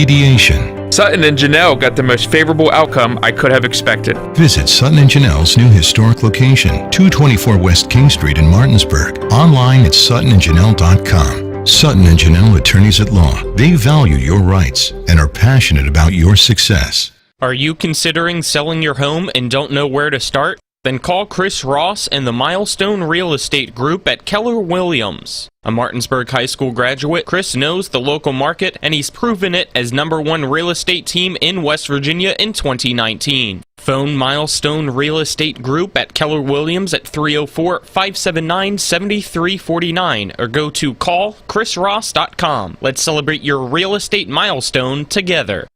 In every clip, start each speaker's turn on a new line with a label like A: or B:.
A: mediation.
B: Sutton and Janelle got the most favorable outcome I could have expected.
A: Visit Sutton and Janelle's new historic location, 224 West King Street in Martinsburg. Online at suttonandjanelle.com. Sutton and Janelle Attorneys at Law. They value your rights and are passionate about your success.
C: Are you considering selling your home and don't know where to start? Then call Chris Ross and the Milestone Real Estate Group at Keller Williams. A Martinsburg High School graduate, Chris knows the local market, and he's proven it as #1 real estate team in West Virginia in 2019. Phone Milestone Real Estate Group at Keller Williams at 304-579-7349 or go to callchrisross.com. Let's celebrate your real estate milestone together.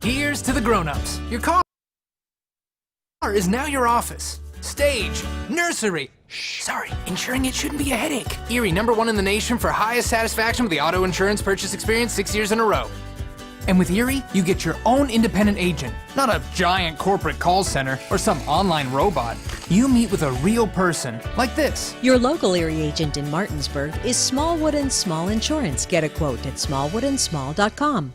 D: Here's to the grown-ups. Your car is now your office, stage, nursery. Sorry, insuring it shouldn't be a headache. Erie, #1 in the nation for highest satisfaction with the auto insurance purchase experience 6 years in a row. And with Erie, you get your own independent agent, not a giant corporate call center or some online robot. You meet with a real person, like this.
E: Your local Erie agent in Martinsburg is Smallwood & Small Insurance. Get a quote at smallwoodandsmall.com.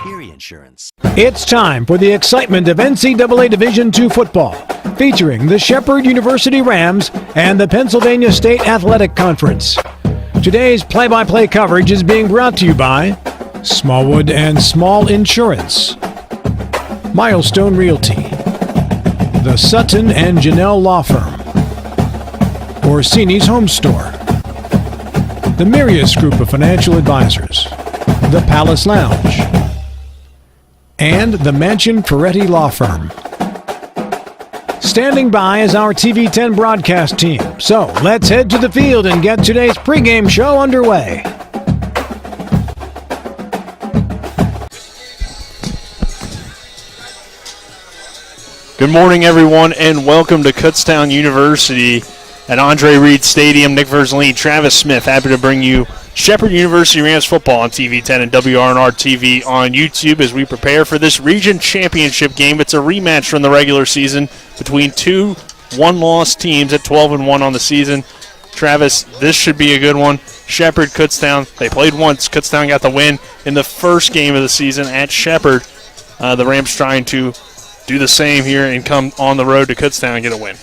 F: Erie Insurance.
G: It's time for the excitement of NCAA Division II football, featuring the Shepherd University Rams and the Pennsylvania State Athletic Conference. Today's play-by-play coverage is being brought to you by Smallwood & Small Insurance, Milestone Realty, the Sutton and Janelle Law Firm, Orsini's Home Store, the Mirius Group of Financial Advisors, the Palace Lounge, and the Mansion Ferretti Law Firm. Standing by is our TV10 broadcast team. So let's head to the field and get today's pregame show underway.
H: Good morning, everyone, and welcome to Kutztown University at Andre Reed Stadium. Nick Verzolini, Travis Smith, happy to bring you Shepherd University Rams football on TV10 and WRNR TV on YouTube as we prepare for this region championship game. It's a rematch from the regular season between two one-loss teams at 12-1 on the season. Travis, this should be a good one. Shepherd, Kutztown, they played once. Kutztown got the win in the first game of the season at Shepherd. The Rams trying to do the same here and come on the road to Kutztown and get a win.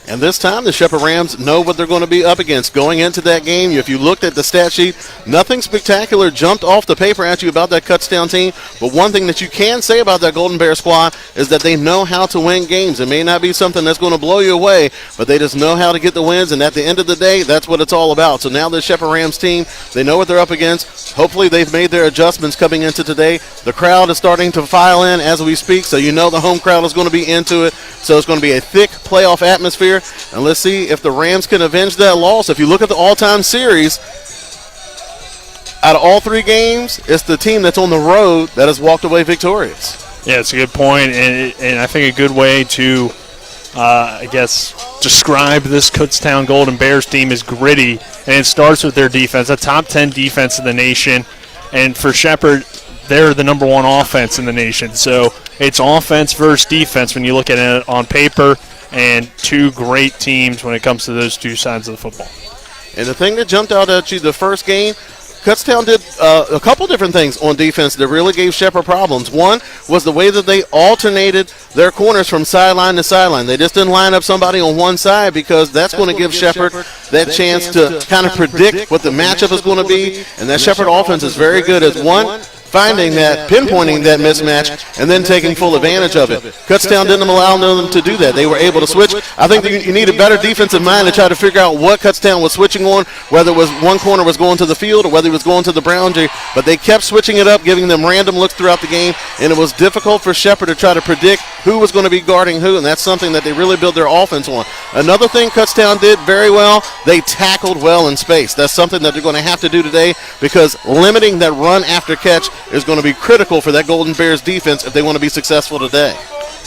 I: And this time, the Shepherd Rams know what they're going to be up against going into that game. If you looked at the stat sheet, nothing spectacular jumped off the paper at you about that Kutztown team. But one thing that you can say about that Golden Bear squad is that they know how to win games. It may not be something that's going to blow you away, but they just know how to get the wins. And at the end of the day, that's what it's all about. So now the Shepherd Rams team, they know what they're up against. Hopefully they've made their adjustments coming into today. The crowd is starting to file in as we speak, so you know the home crowd is going to be into it. So it's going to be a thick playoff atmosphere. And let's see if the Rams can avenge that loss. If you look at the all-time series, out of all three games, it's the team that's on the road that has walked away victorious.
H: Yeah, it's a good point, and I think a good way to, describe this Kutztown Golden Bears team is gritty, and it starts with their defense, a top 10 defense in the nation. And for Shepherd, they're the #1 offense in the nation. So it's offense versus defense when you look at it on paper, and two great teams when it comes to those two sides of the football.
I: And the thing that jumped out at you the first game, Kutztown did a couple different things on defense that really gave Shepherd problems. One was the way that they alternated their corners from sideline to sideline. They just didn't line up somebody on one side because that's going to give Shepherd that chance to kind of predict what the matchup is going to be. And that Shepherd offense is very good at one, finding that, pinpointing that mismatch, and then taking full advantage of it. Kutztown didn't allow them to do that. They were able to switch. I think that you need a better defensive mind to try to figure out what Kutztown was switching on, whether it was one corner was going to the field or whether he was going to the boundary. But they kept switching it up, giving them random looks throughout the game, and it was difficult for Shepherd to try to predict who was going to be guarding who, and that's something that they really built their offense on. Another thing Kutztown did very well, they tackled well in space. That's something that they're going to have to do today because limiting that run after catch is going to be critical for that Golden Bears defense if they want to be successful today.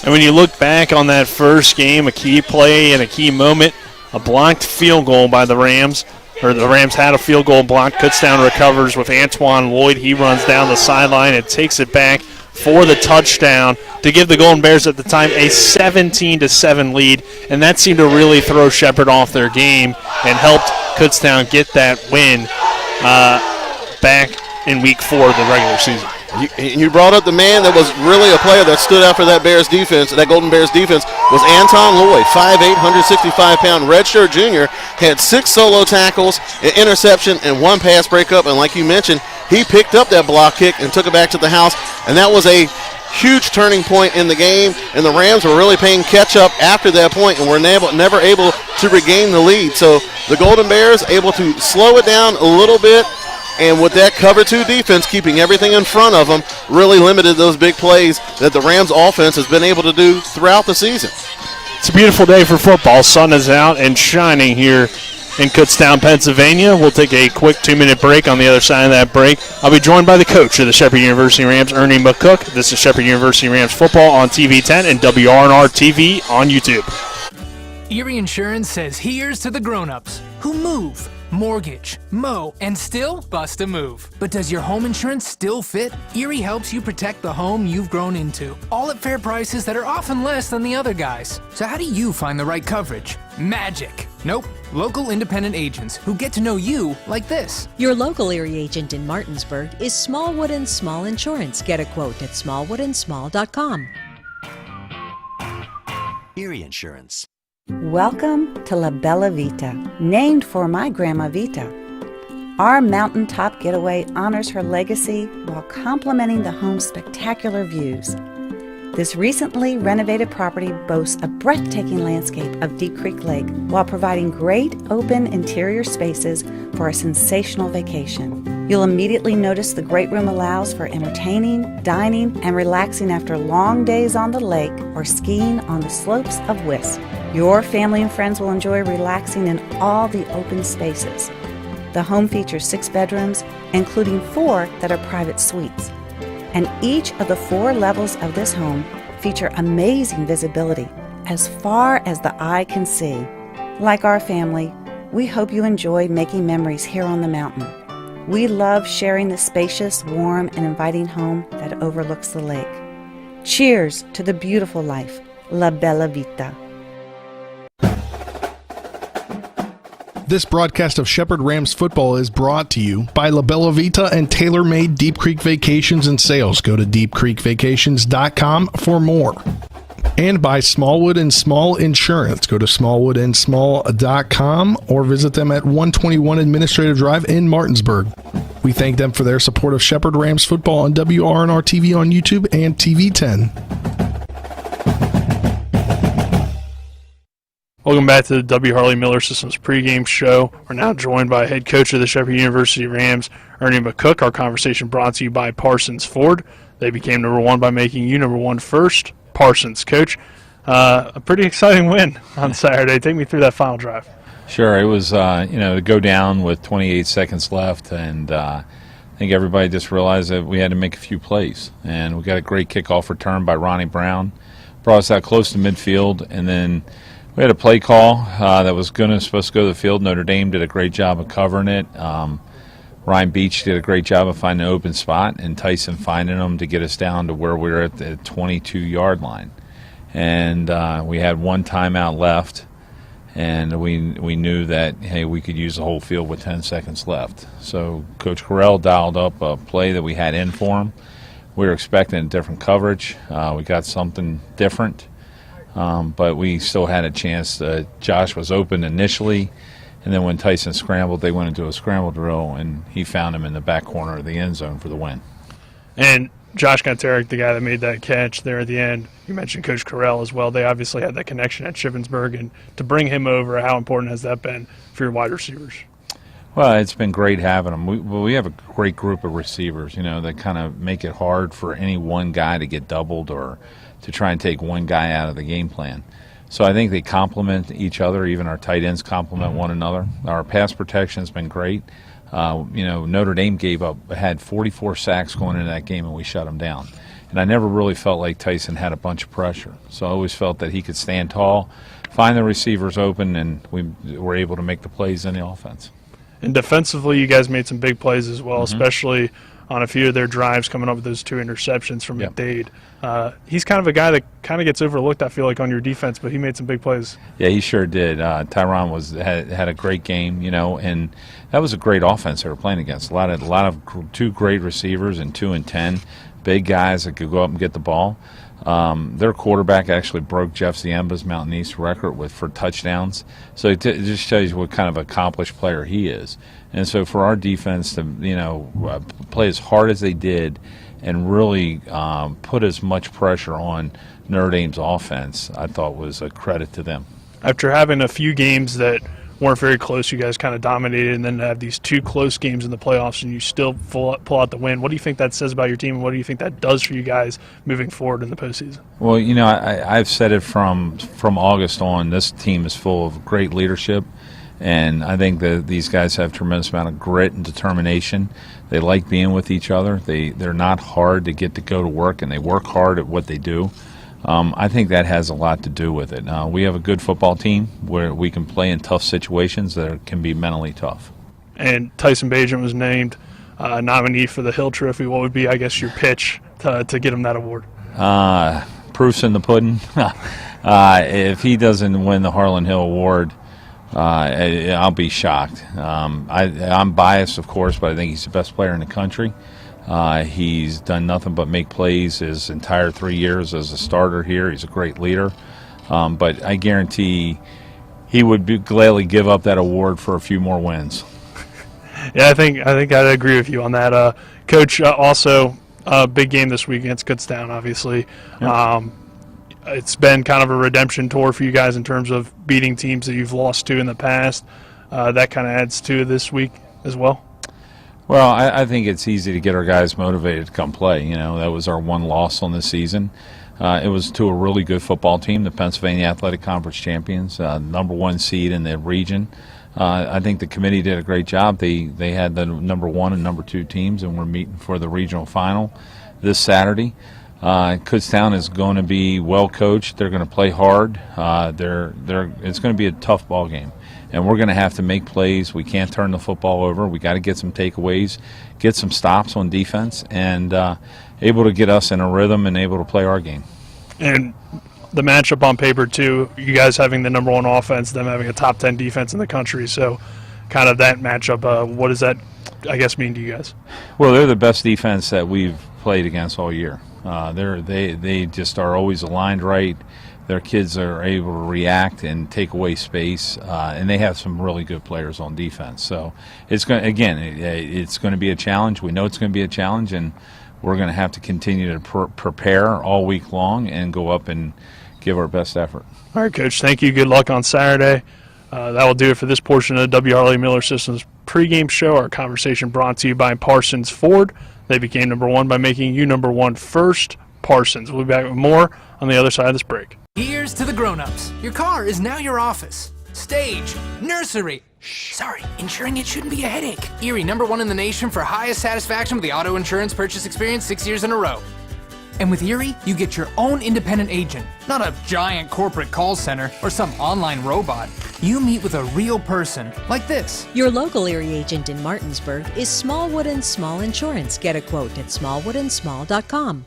H: And when you look back on that first game, a key play and a key moment, a blocked field goal by the Rams, or the Rams had a field goal blocked. Kutztown recovers with Antoine Lloyd. He runs down the sideline and takes it back for the touchdown to give the Golden Bears at the time a 17-7 lead, and that seemed to really throw Shepherd off their game and helped Kutztown get that win. back in week 4 of the regular season.
I: You brought up the man that was really a player that stood out for that Bears defense, that Golden Bears defense, was Anton Lloyd, 5'8", 165-pound redshirt junior, had 6 solo tackles, an interception, and 1 pass breakup. And like you mentioned, he picked up that block kick and took it back to the house, and that was a huge turning point in the game, and the Rams were really playing catch-up after that point and were never able to regain the lead. So the Golden Bears able to slow it down a little bit, and with that cover 2 defense keeping everything in front of them, really limited those big plays that the Rams offense has been able to do throughout the season.
H: It's a beautiful day for football. Sun is out and shining here in Kutztown, Pennsylvania. We'll take a quick 2-minute break. On the other side of that break, I'll be joined by the coach of the Shepherd University Rams, Ernie McCook. This is Shepherd University Rams football on TV10 and WRNR TV on YouTube.
D: Erie Insurance says here's to the grown-ups who move, mortgage, mow, and still bust a move. But does your home insurance still fit? Erie helps you protect the home you've grown into, all at fair prices that are often less than the other guys. So how do you find the right coverage? Magic. Nope. Local independent agents who get to know you like this.
E: Your local Erie agent in Martinsburg is Smallwood and Small Insurance. Get a quote at smallwoodandsmall.com.
F: Erie Insurance.
J: Welcome to La Bella Vita, named for my Grandma Vita. Our mountaintop getaway honors her legacy while complementing the home's spectacular views. This recently renovated property boasts a breathtaking landscape of Deep Creek Lake while providing great open interior spaces for a sensational vacation. You'll immediately notice the great room allows for entertaining, dining, and relaxing after long days on the lake or skiing on the slopes of Wisp. Your family and friends will enjoy relaxing in all the open spaces. The home features 6 bedrooms, including 4 that are private suites. And each of the 4 levels of this home feature amazing visibility as far as the eye can see. Like our family, we hope you enjoy making memories here on the mountain. We love sharing the spacious, warm, and inviting home that overlooks the lake. Cheers to the beautiful life, La Bella Vita.
K: This broadcast of Shepherd Rams football is brought to you by La Bella Vita and tailor-made Deep Creek Vacations and Sales. Go to deepcreekvacations.com for more. And by Smallwood and Small Insurance. Go to smallwoodandsmall.com or visit them at 121 Administrative Drive in Martinsburg. We thank them for their support of Shepherd Rams football on WRNR TV on YouTube and TV10.
H: Welcome back to the W. Harley Miller Systems pregame show. We're now joined by head coach of the Shepherd University Rams, Ernie McCook. Our conversation brought to you by Parsons Ford. They became number 1 by making you number 1 first. Parsons, coach. A pretty exciting win on Saturday. Take me through that final drive.
L: Sure. It was, to go down with 28 seconds left, and I think everybody just realized that we had to make a few plays. And we got a great kickoff return by Ronnie Brown. Brought us out close to midfield, and then we had a play call that was supposed to go to the field. Notre Dame did a great job of covering it. Ryan Beach did a great job of finding an open spot, and Tyson finding them to get us down to where we were at the 22-yard line. And we had 1 timeout left, and we knew that, hey, we could use the whole field with 10 seconds left. So Coach Carell dialed up a play that we had in for him. We were expecting a different coverage. We got something different. But we still had a chance. Josh was open initially, and then when Tyson scrambled, they went into a scramble drill, and he found him in the back corner of the end zone for the win.
H: And Josh Gontaric, the guy that made that catch there at the end, you mentioned Coach Carell as well. They obviously had that connection at Shippensburg, and to bring him over, how important has that been for your wide receivers?
L: Well, it's been great having them. We have a great group of receivers, that kind of make it hard for any one guy to get doubled or to try and take one guy out of the game plan. So I think they complement each other. Even our tight ends complement one another. Our pass protection has been great. Notre Dame had 44 sacks going into that game, and we shut them down. And I never really felt like Tyson had a bunch of pressure. So I always felt that he could stand tall, find the receivers open, and we were able to make the plays in the offense.
H: And defensively, you guys made some big plays as well, especially on a few of their drives coming up with those 2 interceptions from McDade. He's kind of a guy that kind of gets overlooked, I feel like, on your defense, but he made some big plays.
L: Yeah, he sure did. Tyron had a great game, and that was a great offense they were playing against. A lot of 2 great receivers and 2 and 10, big guys that could go up and get the ball. Their quarterback actually broke Jeff Ziemba's Mountain East record for touchdowns. So it just shows you what kind of accomplished player he is. And so for our defense to play as hard as they did and really put as much pressure on Notre Dame's offense, I thought was a credit to them.
H: After having a few games that weren't very close, you guys kind of dominated, and then to have these 2 close games in the playoffs and you still pull out the win. What do you think that says about your team, and what do you think that does for you guys moving forward in the postseason?
L: Well, I've said it from August on, this team is full of great leadership, and I think that these guys have a tremendous amount of grit and determination. They like being with each other. They're not hard to get to go to work, and they work hard at what they do. I think that has a lot to do with it. We have a good football team where we can play in tough situations that can be mentally tough.
H: And Tyson Bagent was named nominee for the Hill Trophy. What would be, I guess, your pitch to get him that award?
L: Proof's in the pudding. If he doesn't win the Harlan Hill Award, I'll be shocked. I'm biased, of course, but I think he's the best player in the country. He's done nothing but make plays his entire 3 years as a starter here. He's a great leader. But I guarantee he would gladly give up that award for a few more wins.
H: Yeah, I think I'd agree with you on that. Coach, also a big game this week against Kutztown, obviously. Yep. It's been kind of a redemption tour for you guys in terms of beating teams that you've lost to in the past. That kind of adds to this week as well.
L: Well, I think it's easy to get our guys motivated to come play. That was our 1 loss on the season. It was to a really good football team, the Pennsylvania Athletic Conference champions, number 1 seed in the region. I think the committee did a great job. They had the number 1 and number 2 teams, and we're meeting for the regional final this Saturday. Kutztown is going to be well coached. They're going to play hard. It's going to be a tough ball game, and we're going to have to make plays. We can't turn the football over. We got to get some takeaways, get some stops on defense, and able to get us in a rhythm and able to play our game.
H: And the matchup on paper too, you guys having the number 1 offense, them having a top 10 defense in the country. So, kind of that matchup. What does that, I guess, mean to you guys?
L: Well, they're the best defense that we've played against all year. They just are always aligned right. Their kids are able to react and take away space, and they have some really good players on defense. So it's going to be a challenge. We know it's going to be a challenge, and we're going to have to continue to prepare all week long and go up and give our best effort.
H: All right, Coach. Thank you. Good luck on Saturday. That will do it for this portion of the W. Harley Miller Systems pregame show. Our conversation brought to you by Parsons Ford. They became number 1 by making you number 1 first. Parsons. We'll be back with more on the other side of this break.
D: Here's to the grown-ups. Your car is now your office. Stage, nursery. Sorry, insuring it shouldn't be a headache. Erie, number 1 in the nation for highest satisfaction with the auto insurance purchase experience 6 years in a row. And with Erie, you get your own independent agent, not a giant corporate call center or some online robot. You meet with a real person, like this.
E: Your local Erie agent in Martinsburg is Smallwood & Small Insurance. Get a quote at smallwoodandsmall.com.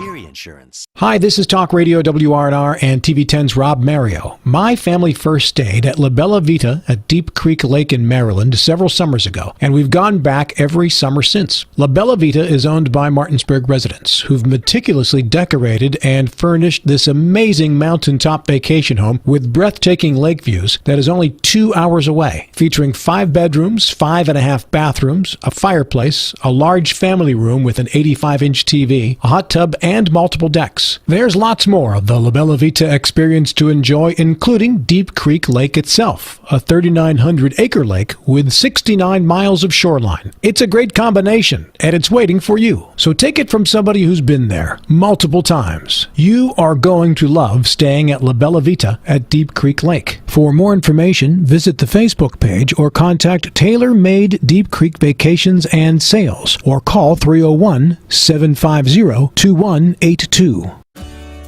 F: Erie Insurance.
G: Hi, this is Talk Radio WRNR and TV10's Rob Mario. My family first stayed at La Bella Vita at Deep Creek Lake in Maryland several summers ago, and we've gone back every summer since. La Bella Vita is owned by Martinsburg residents who've meticulously decorated and furnished this amazing mountaintop vacation home with breathtaking lake views that is only 2 hours away, featuring 5 bedrooms, 5.5 bathrooms, a fireplace, a large family room with an 85-inch TV, a hot tub, and multiple decks. There's lots more of the La Bella Vita experience to enjoy, including Deep Creek Lake itself, a 3,900-acre lake with 69 miles of shoreline. It's a great combination, and it's waiting for you. So take it from somebody who's been there multiple times. You are going to love staying at La Bella Vita at Deep Creek Lake. For more information, visit the Facebook page or contact Tailor Made Deep Creek Vacations and Sales or call 301-750-2182.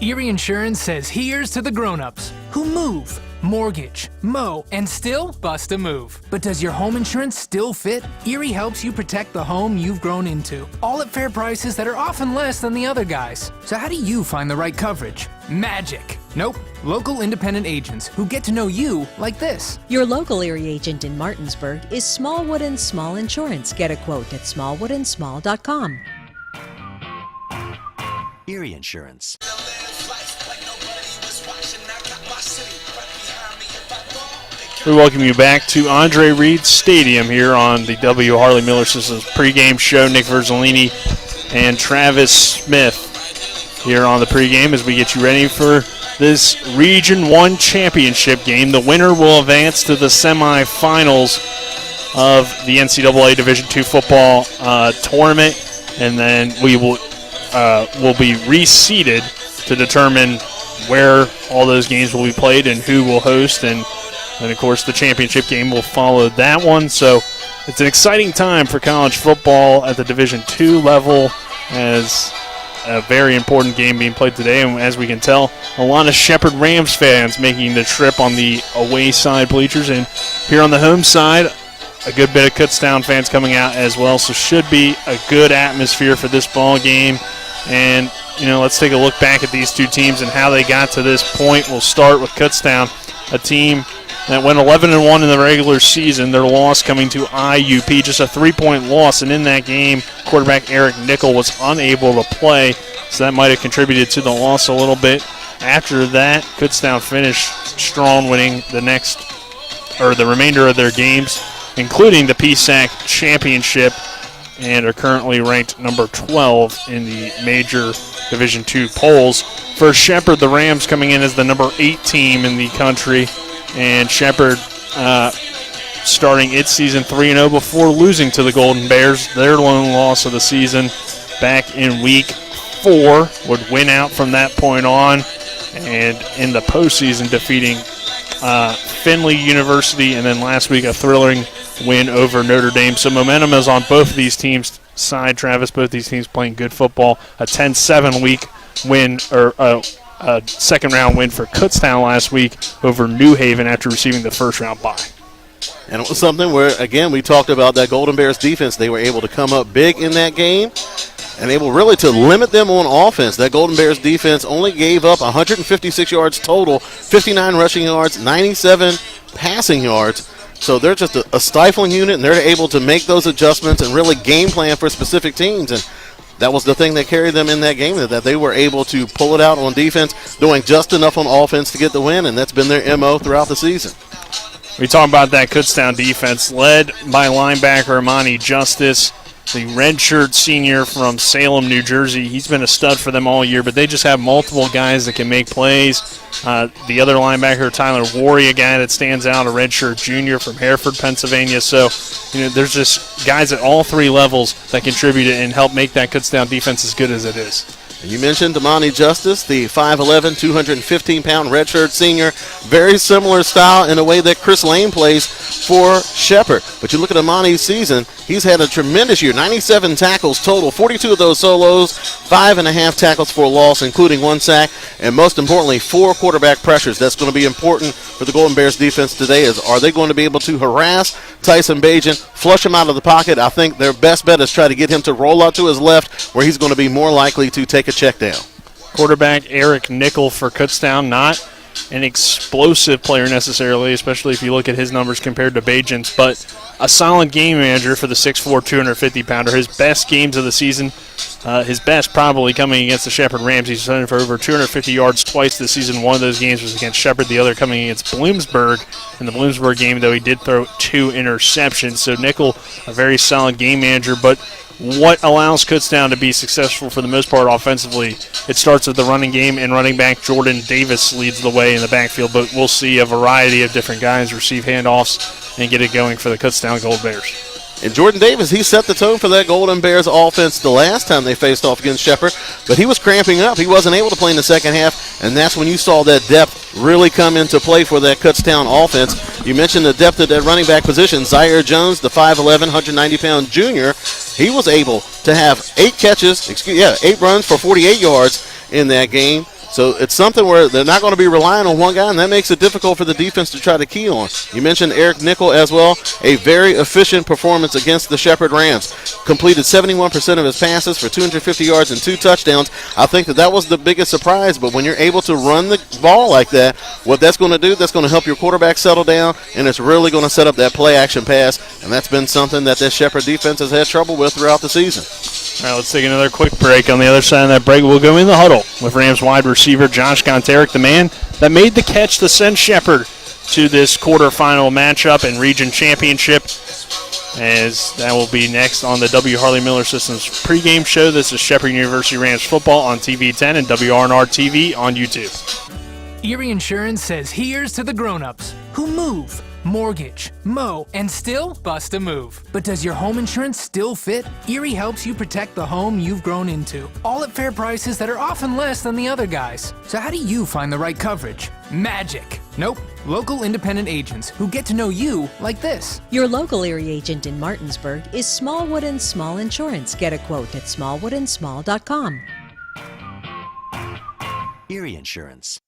D: Erie Insurance says here's to the grown-ups who move, mortgage, mow, and still bust a move. But does your home insurance still fit? Erie helps you protect the home you've grown into, all at fair prices that are often less than the other guys. So how do you find the right coverage? Magic. Nope. Local independent agents who get to know you like this.
E: Your local Erie agent in Martinsburg is Smallwood and Small Insurance. Get a quote at smallwoodandsmall.com.
F: Erie Insurance.
H: We welcome you back to Andre Reed Stadium here on the W. Harley Miller Systems pregame show. Nick Verzolini and Travis Smith here on the pregame as we get you ready for this Region 1 championship game. The winner will advance to the semifinals of the NCAA Division II football tournament, and then we will be reseeded to determine where all those games will be played and who will host, and of course the championship game will follow that one. So it's an exciting time for college football at the Division II level, as a very important game being played today. And as we can tell, a lot of Shepherd Rams fans making the trip on the away side bleachers, and here on the home side, a good bit of Kutztown fans coming out as well. So should be a good atmosphere for this ball game. And let's take a look back at these two teams and how they got to this point. We'll start with Kutztown, a team that went 11-1 in the regular season. Their loss coming to IUP, just a 3-point loss. And in that game, quarterback Eric Nickel was unable to play, so that might have contributed to the loss a little bit. After that, Kutztown finished strong, winning the remainder of their games, including the PSAC championship, and are currently ranked number 12 in the major Division II polls. For Shepherd, the Rams coming in as the number 8 team in the country, and Shepherd starting its season 3-0 before losing to the Golden Bears. Their lone loss of the season back in week 4 would win out from that point on, and in the postseason defeating Findlay University, and then last week a thrilling win over Notre Dame. So momentum is on both of these teams' side, Travis. Both these teams playing good football. A 10-7 week win, or a second-round win for Kutztown last week over New Haven after receiving the first-round bye.
I: And it was something where, again, we talked about that Golden Bears defense. They were able to come up big in that game and able really to limit them on offense. That Golden Bears defense only gave up 156 yards total, 59 rushing yards, 97 passing yards. So they're just a stifling unit, and they're able to make those adjustments and really game plan for specific teams. And that was the thing that carried them in that game, that they were able to pull it out on defense, doing just enough on offense to get the win, and that's been their MO throughout the season.
H: We talk about that Kutztown defense, led by linebacker Imani Justice, the redshirt senior from Salem, New Jersey. He's been a stud for them all year, but they just have multiple guys that can make plays. The other linebacker, Tyler Warry, a guy that stands out, a redshirt junior from Hereford, Pennsylvania. So, there's just guys at all three levels that contribute and help make that Kutztown defense as good as it is.
I: You mentioned Imani Justice, the 5'11", 215-pound redshirt senior. Very similar style in a way that Chris Lane plays for Shepherd. But you look at Imani's season, he's had a tremendous year. 97 tackles total, 42 of those solos, 5.5 tackles for a loss, including 1 sack, and most importantly, 4 quarterback pressures. That's going to be important for the Golden Bears defense today. Are they going to be able to harass Tyson Bajan, flush him out of the pocket? I think their best bet is try to get him to roll out to his left, where he's going to be more likely to take a check down.
H: Quarterback Eric Nickel for Kutztown, not an explosive player necessarily, especially if you look at his numbers compared to Bajan's, but a solid game manager for the 6'4", 250-pounder. His best games of the season, his best probably coming against the Shepherd Rams. He's running for over 250 yards twice this season. One of those games was against Shepherd, the other coming against Bloomsburg. In the Bloomsburg game, though, he did throw 2 interceptions. So Nickel, a very solid game manager, but what allows Kutztown to be successful for the most part offensively, it starts with the running game, and running back Jordan Davis leads the way in the backfield, but we'll see a variety of different guys receive handoffs and get it going for the Kutztown Gold Bears.
I: And Jordan Davis, he set the tone for that Golden Bears offense the last time they faced off against Shepherd, but he was cramping up. He wasn't able to play in the second half, and that's when you saw that depth really come into play for that Kutztown offense. You mentioned the depth at that running back position. Zaire Jones, the 5'11", 190-pound junior, he was able to have 8 runs for 48 yards in that game. So it's something where they're not going to be relying on one guy, and that makes it difficult for the defense to try to key on. You mentioned Eric Nickel as well. A very efficient performance against the Shepherd Rams. Completed 71% of his passes for 250 yards and 2 touchdowns. I think that was the biggest surprise, but when you're able to run the ball like that, what that's going to do, that's going to help your quarterback settle down, and it's really going to set up that play-action pass, and that's been something that this Shepherd defense has had trouble with throughout the season.
H: All right, let's take another quick break. On the other side of that break, we'll go in the huddle with Rams wide receiver Josh Gontaric, the man that made the catch to send Shepherd to this quarterfinal matchup and region championship, as that will be next on the W. Harley Miller Systems pregame show. This is Shepherd University Rams football on TV10 and WRNR TV on YouTube.
D: Erie Insurance says here's to the grown-ups who move, mortgage, mow, and still bust a move. But does your home insurance still fit? Erie helps you protect the home you've grown into, all at fair prices that are often less than the other guys. So how do you find the right coverage? Magic. Nope. Local independent agents who get to know you like this.
E: Your local Erie agent in Martinsburg is Smallwood and Small Insurance. Get a quote at smallwoodandsmall.com.
F: Erie Insurance.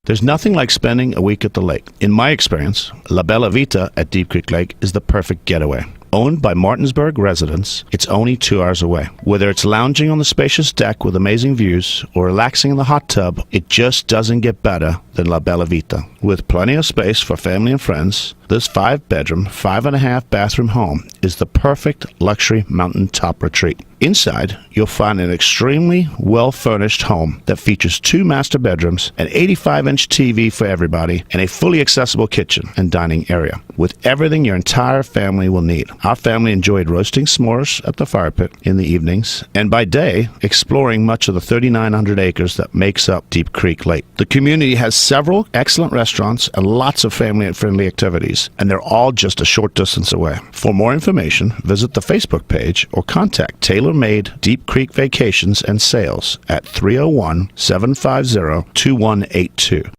M: There's nothing like spending a week at the lake. In my experience, La Bella Vita at Deep Creek Lake is the perfect getaway. Owned by Martinsburg residents, it's only 2 hours away. Whether it's lounging on the spacious deck with amazing views or relaxing in the hot tub, it just doesn't get better than La Bella Vita. With plenty of space for family and friends, this 5-bedroom, 5.5-bathroom home is the perfect luxury mountaintop retreat. Inside, you'll find an extremely well-furnished home that features 2 master bedrooms, an 85-inch TV for everybody, and a fully accessible kitchen and dining area, with everything your entire family will need. Our family enjoyed roasting s'mores at the fire pit in the evenings, and by day, exploring much of the 3,900 acres that makes up Deep Creek Lake. The community has several excellent restaurants and lots of family-friendly activities, and they're all just a short distance away. For more information, visit the Facebook page or contact Tailor-Made Deep Creek Vacations and Sales at 301-750-2182.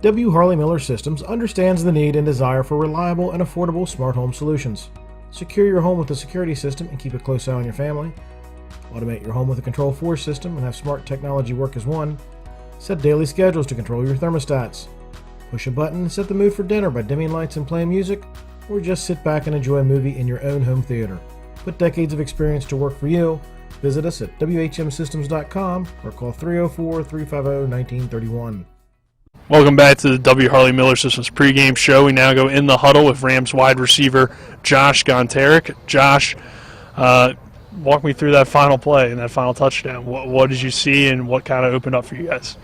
G: W. Harley Miller Systems understands the need and desire for reliable and affordable smart home solutions. Secure your home with a security system and keep a close eye on your family. Automate your home with a Control4 system and have smart technology work as one. Set daily schedules to control your thermostats. Push a button and set the mood for dinner by dimming lights and playing music, or just sit back and enjoy a movie in your own home theater. Put decades of experience to work for you. Visit us at WHMsystems.com or call 304-350-1931.
H: Welcome back to the W. Harley Miller Systems pregame show. We now go in the huddle with Rams wide receiver Josh Gontaric. Josh, walk me through that final play and that final touchdown. What did you see and what kind of opened up for you guys?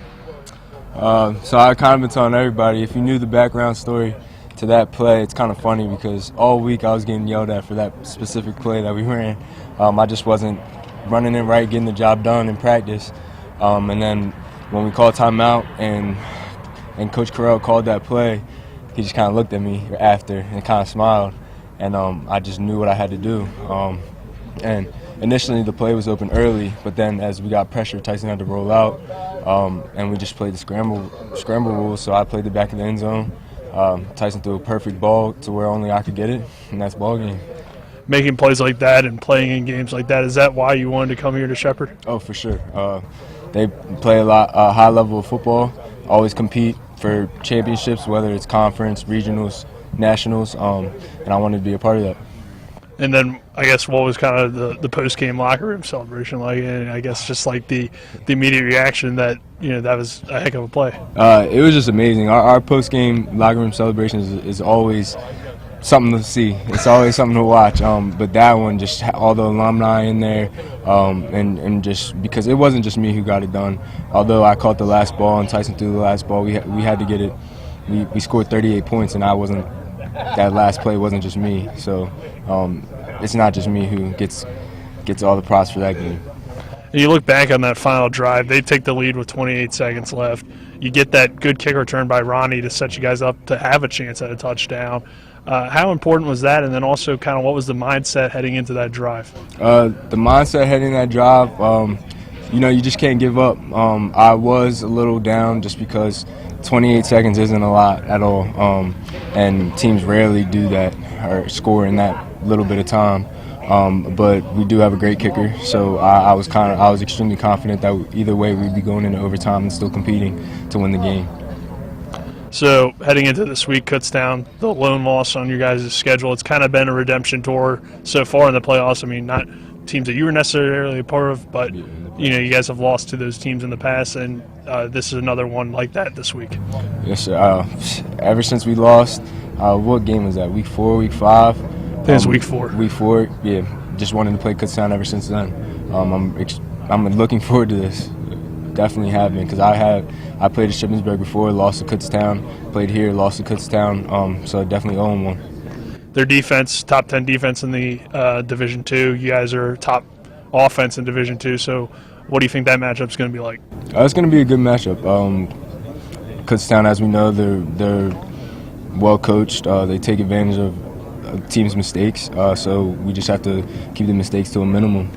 N: So I kind of been telling everybody, if you knew the background story to that play, it's kind of funny because all week I was getting yelled at for that specific play that we ran. I just wasn't running it right, getting the job done in practice. And then when we called timeout and Coach Carell called that play, he just kind of looked at me after and kind of smiled. And I just knew what I had to do. And initially the play was open early, but then as we got pressure, Tyson had to roll out. And we just played the scramble rules, so I played the back of the end zone. Tyson threw a perfect ball to where only I could get it, and that's ball game.
H: Making plays like that and playing in games like that, is that why you wanted to come here to Shepherd?
N: Oh, for sure. They play a high level of football, always compete for championships, whether it's conference, regionals, nationals, and I wanted to be a part of that.
H: And then I guess what was kind of the post-game locker room celebration like, and I guess just like the immediate reaction that, that was a heck of a play.
N: It was just amazing. Our post-game locker room celebration is always something to see. It's always something to watch. But that one, just all the alumni in there, and just because it wasn't just me who got it done. Although I caught the last ball and Tyson threw the last ball, we had to get it. We scored 38 points, and that last play wasn't just me. So it's not just me who gets all the props for that game.
H: And you look back on that final drive, they take the lead with 28 seconds left. You get that good kick return by Ronnie to set you guys up to have a chance at a touchdown. How important was that, and then also kind of what was the mindset heading into that drive?
N: The mindset heading that drive, you just can't give up. I was a little down just because 28 seconds isn't a lot at all, and teams rarely do that or score in that little bit of time. but we do have a great kicker. So I was extremely confident that either way we'd be going into overtime and still competing to win the game.
H: So heading into this week, Kutztown, the lone loss on your guys' schedule, it's kind of been a redemption tour so far in the playoffs. I mean, not teams that you were necessarily a part of, but you guys have lost to those teams in the past, and this is another one like that this week.
N: Yes, sir. Ever since we lost, what game was that? Week 4, week 5?
H: I think it's week 4.
N: Week 4, yeah. Just wanted to play Kutztown ever since then. I'm looking forward to this. Definitely have been, because I played at Shippensburg before, lost to Kutztown, played here, lost to Kutztown, so definitely owe them one.
H: Their defense, top 10 defense in the Division II. You guys are top offense in Division II, so what do you think that matchup's going to be like?
N: It's going to be a good matchup. Kutztown, as we know, they're well coached. They take advantage of teams' mistakes, so we just have to keep the mistakes to a minimum.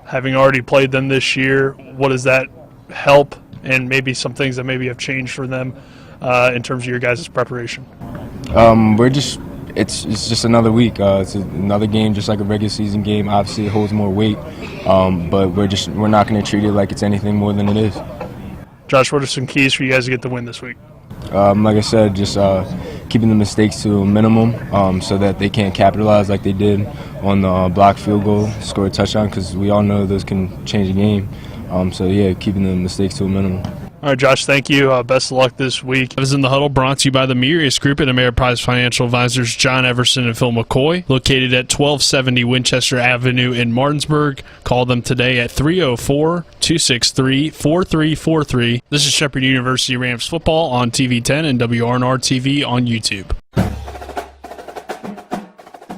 H: Having already played them this year, what does that help, and maybe some things that maybe have changed for them in terms of your guys' preparation? It's
N: just another week. It's another game, just like a regular season game. Obviously, it holds more weight, but we're not going to treat it like it's anything more than it is.
H: Josh, what are some keys for you guys to get the win this week?
N: Like I said, just keeping the mistakes to a minimum so that they can't capitalize like they did on the blocked field goal, score a touchdown, because we all know those can change a game. So, yeah, keeping the mistakes to a minimum.
H: All right, Josh, thank you. Best of luck this week.
F: This is In the Huddle, brought to you by the Mirius Group and Ameriprise Financial Advisors John Everson and Phil McCoy, located at 1270 Winchester Avenue in Martinsburg. Call them today at 304-263-4343. This is Shepherd University Rams football on TV10 and WRNR TV on YouTube.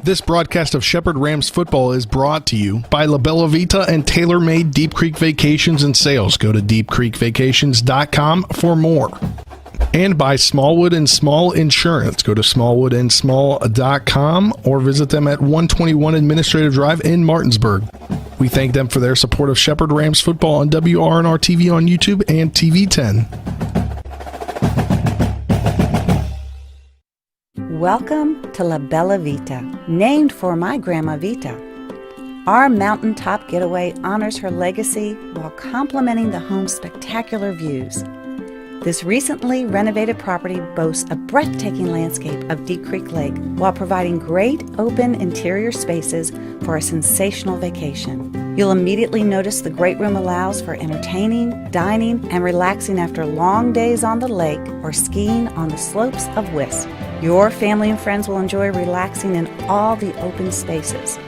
K: This broadcast of Shepherd Rams football is brought to you by Bella Vita and tailor-made Deep Creek Vacations and Sales. Go to deepcreekvacations.com for more. And by Smallwood and Small Insurance. Go to smallwoodandsmall.com or visit them at 121 Administrative Drive in Martinsburg. We thank them for their support of Shepherd Rams football on WRNR TV on YouTube and TV10.
J: Welcome to La Bella Vita, named for my Grandma Vita. Our mountaintop getaway honors her legacy while complementing the home's spectacular views. This recently renovated property boasts a breathtaking landscape of Deep Creek Lake while providing great open interior spaces for a sensational vacation. You'll immediately notice the great room allows for entertaining, dining, and relaxing after long days on the lake or skiing on the slopes of Wisp. Your family and friends will enjoy relaxing in all the open spaces.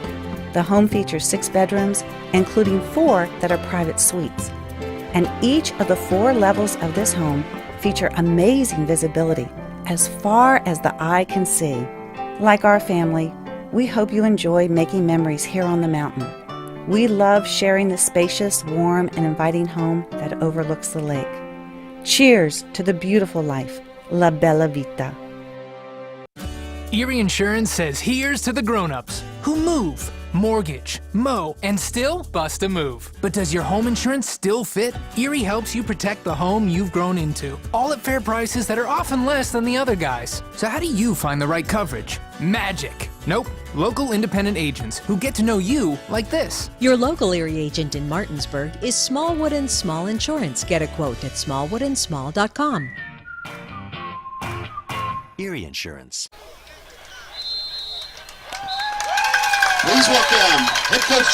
J: The home features 6 bedrooms, including 4 that are private suites. And each of the 4 levels of this home feature amazing visibility as far as the eye can see. Like our family, we hope you enjoy making memories here on the mountain. We love sharing the spacious, warm, and inviting home that overlooks the lake. Cheers to the beautiful life, La Bella Vita.
D: Erie Insurance says here's to the grown-ups who move, mortgage, mow, and still bust a move. But does your home insurance still fit? Erie helps you protect the home you've grown into, all at fair prices that are often less than the other guys. So how do you find the right coverage? Magic. Nope. Local independent agents who get to know you like this.
E: Your local Erie agent in Martinsburg is Smallwood and Small Insurance. Get a quote at smallwoodandsmall.com.
O: Erie Insurance.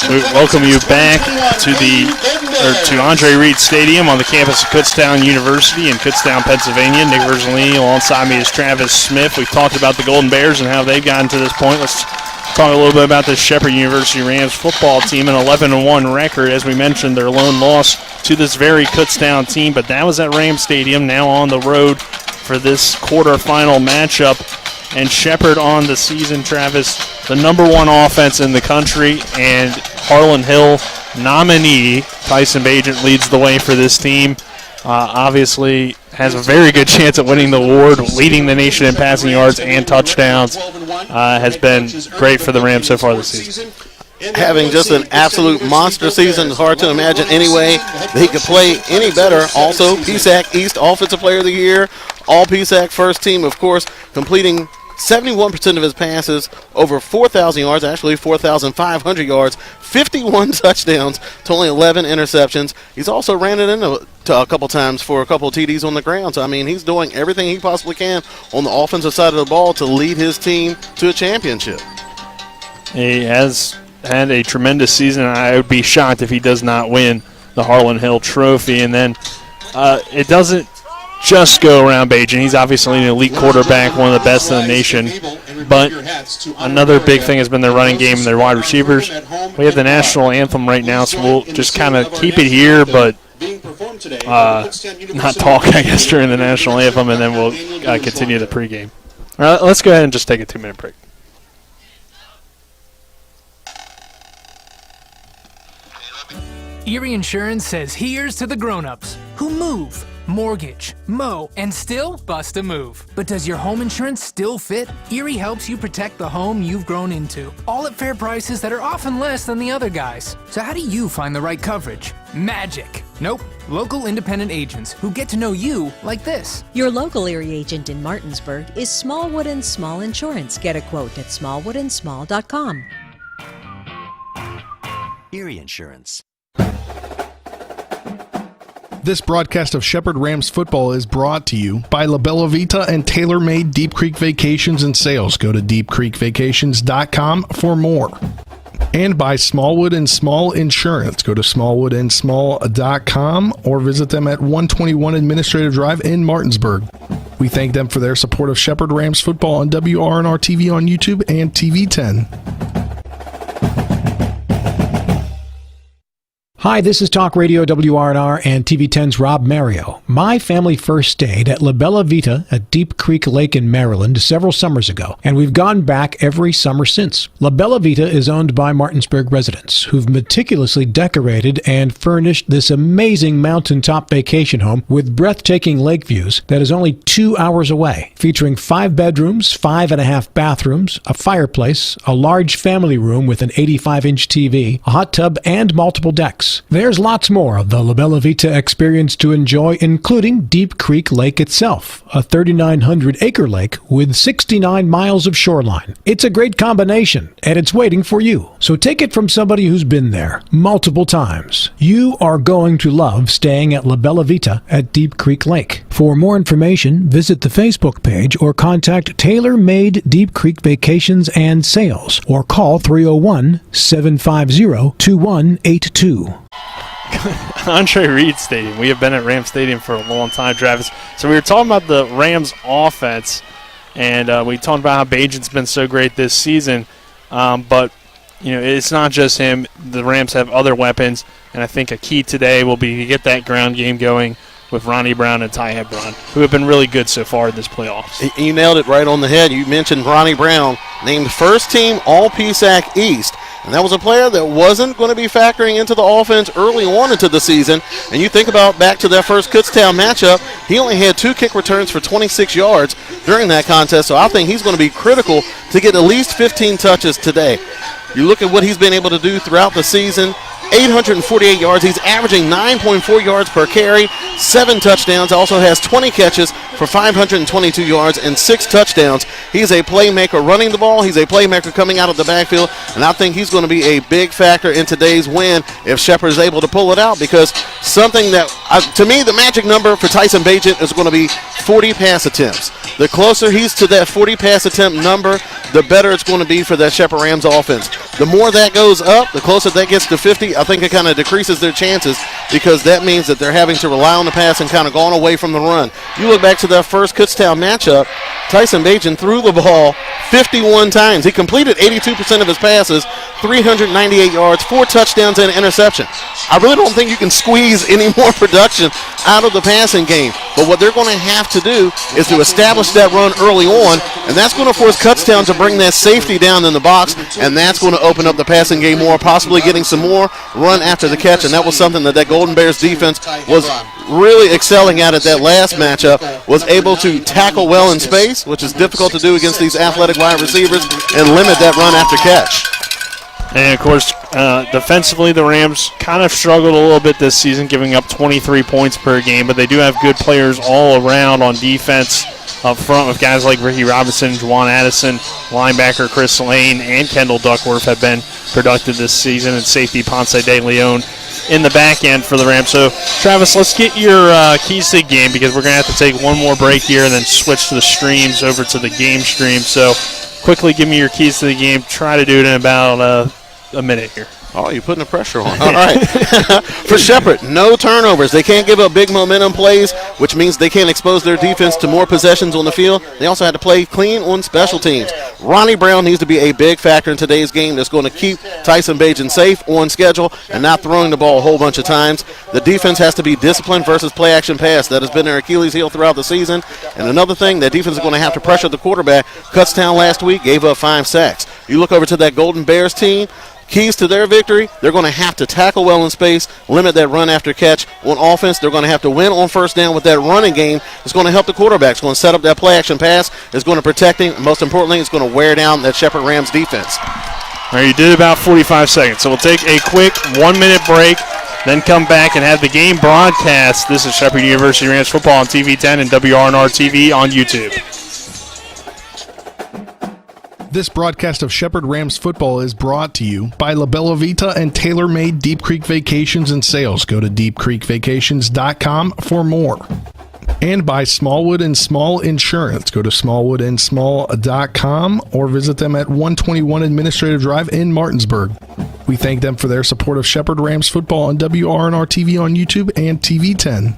H: We welcome you back to Andre Reed Stadium on the campus of Kutztown University in Kutztown, Pennsylvania. Nick Verzolini alongside me is Travis Smith. We've talked about the Golden Bears and how they've gotten to this point. Let's talk a little bit about this Shepherd University Rams football team, an 11-1 record. As we mentioned, their lone loss to this very Kutztown team, but that was at Rams Stadium, now on the road for this quarterfinal matchup. And Shepherd on the season, Travis, the #1 offense in the country, and Harlan Hill nominee Tyson Bagent leads the way for this team. Obviously has a very good chance at winning the award, leading the nation in passing yards and touchdowns. Has been great for the Rams so far this season.
I: Having just an absolute monster season. It's hard to imagine any way they could play any better. Also, PSAC East Offensive Player of the Year, All PSAC first team, of course, completing 71% of his passes over 4,000 yards, actually 4,500 yards, 51 touchdowns to only 11 interceptions. He's also ran it into a couple times for a couple of TDs on the ground. So, I mean, he's doing everything he possibly can on the offensive side of the ball to lead his team to a championship.
H: He has had a tremendous season. I would be shocked if he does not win the Harlan Hill Trophy. And then it doesn't just go around Bajan. He's obviously an elite quarterback, one of the best in the nation. But another big thing has been their running game and their wide receivers. We have the national anthem right now, so we'll just kind of keep it here, but not talk, I guess, during the national anthem, and then we'll continue the pregame. All right, let's go ahead and just take a 2-minute break.
D: Erie Insurance says here's to the grown-ups who move, mortgage, mow, and still bust a move. But does your home insurance still fit? Erie helps you protect the home you've grown into, all at fair prices that are often less than the other guys. So how do you find the right coverage? Magic. Nope. Local independent agents who get to know you like this.
E: Your local Erie agent in Martinsburg is Smallwood & Small Insurance. Get a quote at smallwoodandsmall.com.
O: Erie Insurance.
K: This broadcast of Shepherd Rams football is brought to you by La Bella Vita and tailor-made Deep Creek Vacations and Sales. Go to deepcreekvacations.com for more. And by Smallwood & Small Insurance. Go to smallwoodandsmall.com or visit them at 121 Administrative Drive in Martinsburg. We thank them for their support of Shepherd Rams football on WRNR TV on YouTube and TV10.
G: Hi, this is Talk Radio WRNR and TV10's Rob Mario. My family first stayed at La Bella Vita at Deep Creek Lake in Maryland several summers ago, and we've gone back every summer since. La Bella Vita is owned by Martinsburg residents who've meticulously decorated and furnished this amazing mountaintop vacation home with breathtaking lake views that is only 2 hours away, featuring 5 bedrooms, 5.5 bathrooms, a fireplace, a large family room with an 85-inch TV, a hot tub, and multiple decks. There's lots more of the La Bella Vita experience to enjoy, including Deep Creek Lake itself, a 3,900-acre lake with 69 miles of shoreline. It's a great combination, and it's waiting for you. So take it from somebody who's been there multiple times. You are going to love staying at La Bella Vita at Deep Creek Lake. For more information, visit the Facebook page or contact Tailor Made Deep Creek Vacations and Sales or call 301-750-2182.
H: Andre Reed Stadium. We have been at Rams Stadium for a long time, Travis. So we were talking about the Rams offense, and we talked about how Bajan's been so great this season. But, you know, it's not just him. The Rams have other weapons, and I think a key today will be to get that ground game going with Ronnie Brown and Ty Hebron, who have been really good so far in this playoffs.
I: You nailed it right on the head. You mentioned Ronnie Brown, named first team All-PSAC East. And that was a player that wasn't going to be factoring into the offense early on into the season. And you think about back to that first Kutztown matchup, he only had 2 kick returns for 26 yards during that contest. So I think he's going to be critical to get at least 15 touches today. You look at what he's been able to do throughout the season. 848 yards. He's averaging 9.4 yards per carry, 7 touchdowns. Also has 20 catches for 522 yards and 6 touchdowns. He's a playmaker running the ball. He's a playmaker coming out of the backfield, and I think he's going to be a big factor in today's win if Shepherd is able to pull it out, because something that, to me, the magic number for Tyson Bagent is going to be 40 pass attempts. The closer he's to that 40 pass attempt number, the better it's going to be for that Shepherd Rams offense. The more that goes up, the closer that gets to 50, I think it kind of decreases their chances, because that means that they're having to rely on the pass and kind of going away from the run. You look back to that first Kutztown matchup, Tyson Bagent threw the ball 51 times. He completed 82% of his passes, 398 yards, 4 touchdowns, and an interception. I really don't think you can squeeze any more production out of the passing game. But what they're going to have to do is to establish that run early on, and that's going to force Kutztown to bring that safety down in the box, and that's going to open up the passing game more, possibly getting some more run after the catch. And that was something that Golden Bears defense was really excelling at that last matchup, was able to tackle well in space, which is difficult to do against these athletic wide receivers, and limit that run after catch.
H: And, of course, defensively, the Rams kind of struggled a little bit this season, giving up 23 points per game, but they do have good players all around on defense up front with guys like Ricky Robinson, Juwan Addison, linebacker Chris Lane, and Kendall Duckworth have been productive this season, and safety Ponce de Leon in the back end for the Rams. So, Travis, let's get your keys to the game because we're going to have to take one more break here and then switch to the streams over to the game stream. So, quickly give me your keys to the game. Try to do it in about a minute here.
I: Oh, you're putting the pressure on. All right. For Shepherd, no turnovers. They can't give up big momentum plays, which means they can't expose their defense to more possessions on the field. They also had to play clean on special teams. Ronnie Brown needs to be a big factor in today's game that's going to keep Tyson Bajan safe, on schedule, and not throwing the ball a whole bunch of times. The defense has to be disciplined versus play-action pass. That has been their Achilles heel throughout the season. And another thing, that defense is going to have to pressure the quarterback. Kutztown last week gave up 5 sacks. You look over to that Golden Bears team, keys to their victory, they're going to have to tackle well in space, limit that run after catch. On offense, they're going to have to win on first down with that running game. It's going to help the quarterback. It's going to set up that play-action pass. It's going to protect him. And most importantly, it's going to wear down that Shepherd Rams defense.
H: All right, you did about 45 seconds. So we'll take a quick 1-minute break, then come back and have the game broadcast. This is Shepherd University Rams football on TV10 and WRNR TV on YouTube.
K: This broadcast of Shepherd Rams football is brought to you by Bella Vita and tailor-made Deep Creek Vacations and Sales. Go to deepcreekvacations.com for more. And by Smallwood and Small Insurance. Go to smallwoodandsmall.com or visit them at 121 Administrative Drive in Martinsburg. We thank them for their support of Shepherd Rams football on WRNR TV on YouTube and TV10.